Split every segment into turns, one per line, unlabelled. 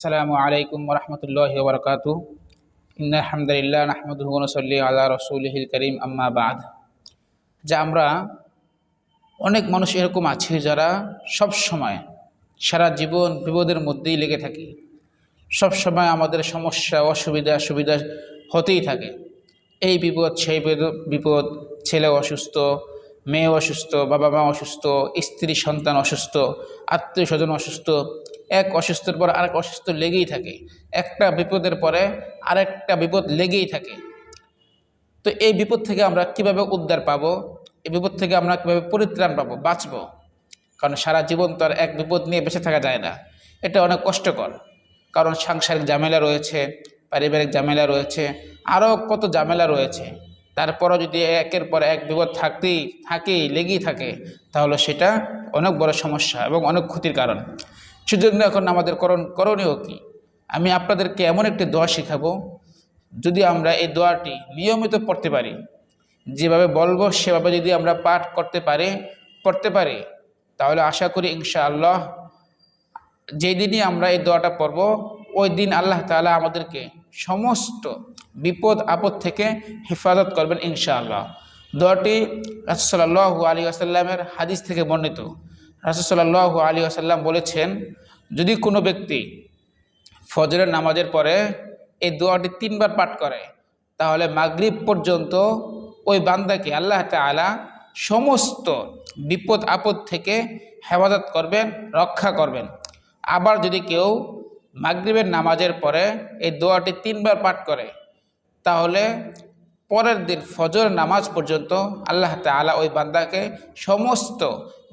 আসসালামু আলাইকুম ওয়া রাহমাতুল্লাহি ওয়া বারাকাতুহু। ইন্নাল হামদালিল্লাহ নাহমাদুহু ওয়া নুসাল্লি আলা রাসূলিহিল কারীম আম্মা বা'দ। আমরা অনেক মানুষ এরকম আছে যারা সব সময় সারা জীবন বিপদের মধ্যেই লেগে থাকে। সব সময় আমাদের সমস্যা অসুবিধা সুবিধা হতেই থাকে। এই বিপদ সেই বিপদ, ছেলে অসুস্থ, মেয়ে অসুস্থ, বাবা মা অসুস্থ, স্ত্রী সন্তান অসুস্থ, আত্মীয় স্বজন অসুস্থ, এক অসুস্থের পর আরেক অসুস্থ লেগেই থাকে। একটা বিপদের পরে আরেকটা বিপদ লেগেই থাকে। তো এই বিপদ থেকে আমরা কিভাবে উদ্ধার পাবো, এই বিপদ থেকে আমরা কিভাবে পরিত্রাণ পাবো, বাঁচবো? কারণ সারা জীবন তো আর এক বিপদ নিয়ে বেঁচে থাকা যায় না, এটা অনেক কষ্টকর। কারণ সাংসারিক ঝামেলা রয়েছে, পারিবারিক ঝামেলা রয়েছে, আরও কত ঝামেলা রয়েছে। তারপরও যদি একের পর এক বিপদ থাকেই লেগেই থাকে, তাহলে সেটা অনেক বড় সমস্যা এবং অনেক ক্ষতির কারণ। সেজন্য এখন আমাদের করণীয় কি? আমি আপনাদেরকে এমন একটি দোয়া শেখাবো, যদি আমরা এই দোয়াটি নিয়মিত পড়তে পারি, যেভাবে বলবো সেভাবে যদি আমরা পাঠ করতে পারি, তাহলে আশা করি ইনশাআল্লাহ যেই দিনই আমরা এই দোয়াটা পড়ব, ওই দিন আল্লাহ তাআলা আমাদেরকে সমস্ত বিপদ আপদ থেকে হেফাজত করবেন ইনশাআল্লাহ। দোয়াটি রাসূল সাল্লাল্লাহু আলাইহি ওয়াসাল্লামের হাদিস থেকে বর্ণিত। রাসূল সাল্লাল্লাহু আলাইহি ওয়াসাল্লাম বলেছেন, যদি কোনো ব্যক্তি ফজরের নামাজের পরে এই দোয়াটি 3 বার পাঠ করে, তাহলে মাগরিব পর্যন্ত ওই বান্দাকে আল্লাহ তাআলা সমস্ত বিপদ আপদ থেকে হেফাজত করবেন, রক্ষা করবেন। আবার যদি কেউ মাগরিবের নামাজের পরে এই দোয়াটি 3 বার পাঠ করে, তাহলে পরের দিন ফজর নামাজ পর্যন্ত আল্লাহ তাআলা ওই বান্দাকে সমস্ত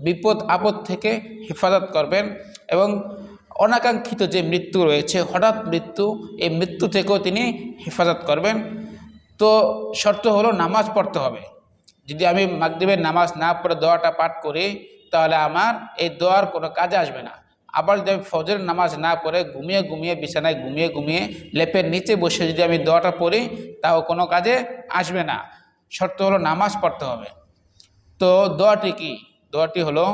বিপদ আপদ থেকে হেফাজত করবেন এবং অনাকাঙ্ক্ষিত যে মৃত্যু রয়েছে, হঠাৎ মৃত্যু, এই মৃত্যু থেকেও তিনি হেফাজত করবেন। তো শর্ত হলো নামাজ পড়তে হবে। যদি আমি মাগরিবের নামাজ না পড়ে দোয়াটা পাঠ করি, তাহলে আমার এই দোয়ার কোনো কাজে আসবে না। আবার যদি আমি ফজরের নামাজ না পড়ে ঘুমিয়ে বিছানায় ঘুমিয়ে লেপের নিচে বসে যদি আমি দোয়াটা পড়ি, তাও কোনো কাজে আসবে না। শর্ত হলো নামাজ পড়তে হবে। তো দোয়াটি কি? দোয়াটি হলো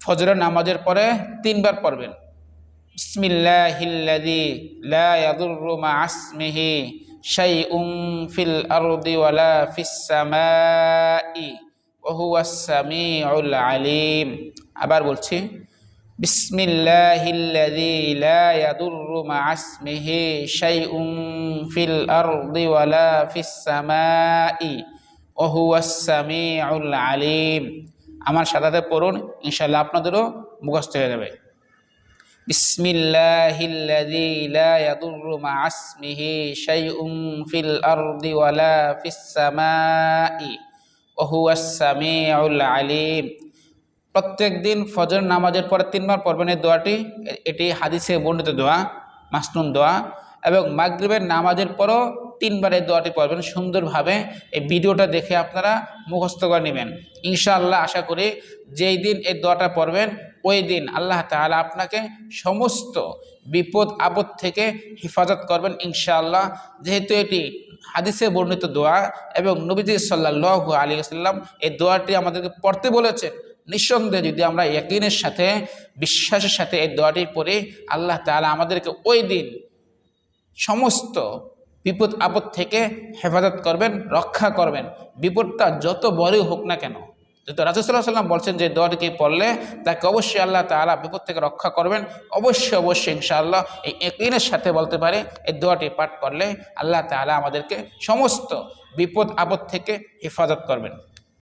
ফজরের নামাজের পরে 3 বার পড়বেন। বিসমিল্লাহিল্লাযী লা ইয়াদুররু মা'a ইসমিহি শাইউন ফিল আরদি ওয়ালা ফিস সামাই ওয়া হুয়াস সামিউল আলিম। আবার বলছি, বিসমিল্লাহিল্লাযী লা ইয়াদুররু মা'a ইসমিহি শাইউন ফিল আরদি ওয়ালা ফিস সামাই ওয়া হুয়াস সামিউল আলিম। আমার সাথে পড়ুন, ইনশাআল্লাহ আপনাদেরও মুখস্থ হয়ে যাবে। বিসমিল্লাহিল্লাযী লা ইয়াদুররু মা'a ইসমিহি শাইউন ফিল আরদি ওয়ালা ফিস সামাই ওয়া হুয়াস সামিউল আলিম। প্রত্যেক দিন ফজর নামাজের পরে 3 বার পড়বেন এই দোয়াটি। এটি হাদিসে বর্ণিত দোয়া, মাসনুন দোয়া। এবং মাগরিবের নামাজের পরও 3 বার এই দোয়াটি পড়বেন সুন্দরভাবে। এই ভিডিওটা দেখে আপনারা মুখস্থ করে নেবেন ইনশাআল্লাহ। আশা করি যেই দিন এই দোয়াটা পড়বেন, ওই দিন আল্লাহ তাআলা আপনাকে সমস্ত বিপদ আপদ থেকে হেফাজত করবেন ইনশাআল্লাহ। যেহেতু এটি হাদিসে বর্ণিত দোয়া এবং নবীজি সাল্লাল্লাহু আলাইহি ওয়াসাল্লাম এই দোয়াটি আমাদেরকে পড়তে বলেছেন, নিঃসন্দেহে যদি আমরা ইয়াকিনের সাথে, বিশ্বাসের সাথে এই দোয়াটি পড়ি, আল্লাহ তাআলা আমাদেরকে ওই দিন সমস্ত বিপদ আপদ থেকে হেফাজত করবেন, রক্ষা করবেন। বিপদটা যত বড়ই হোক না কেন, যেহেতু রাসূল সাল্লাল্লাহু আলাইহি ওয়াসাল্লাম বলছেন যে দোয়াটিকে পড়লে তাকে অবশ্যই আল্লাহ তাআলা বিপদ থেকে রক্ষা করবেন। অবশ্যই ইনশাআল্লাহ এই ইয়াকিনের সাথে বলতে পারে, এই দোয়াটি পাঠ করলে আল্লাহ তাআলা আমাদেরকে সমস্ত বিপদ আপদ থেকে হেফাজত করবেন।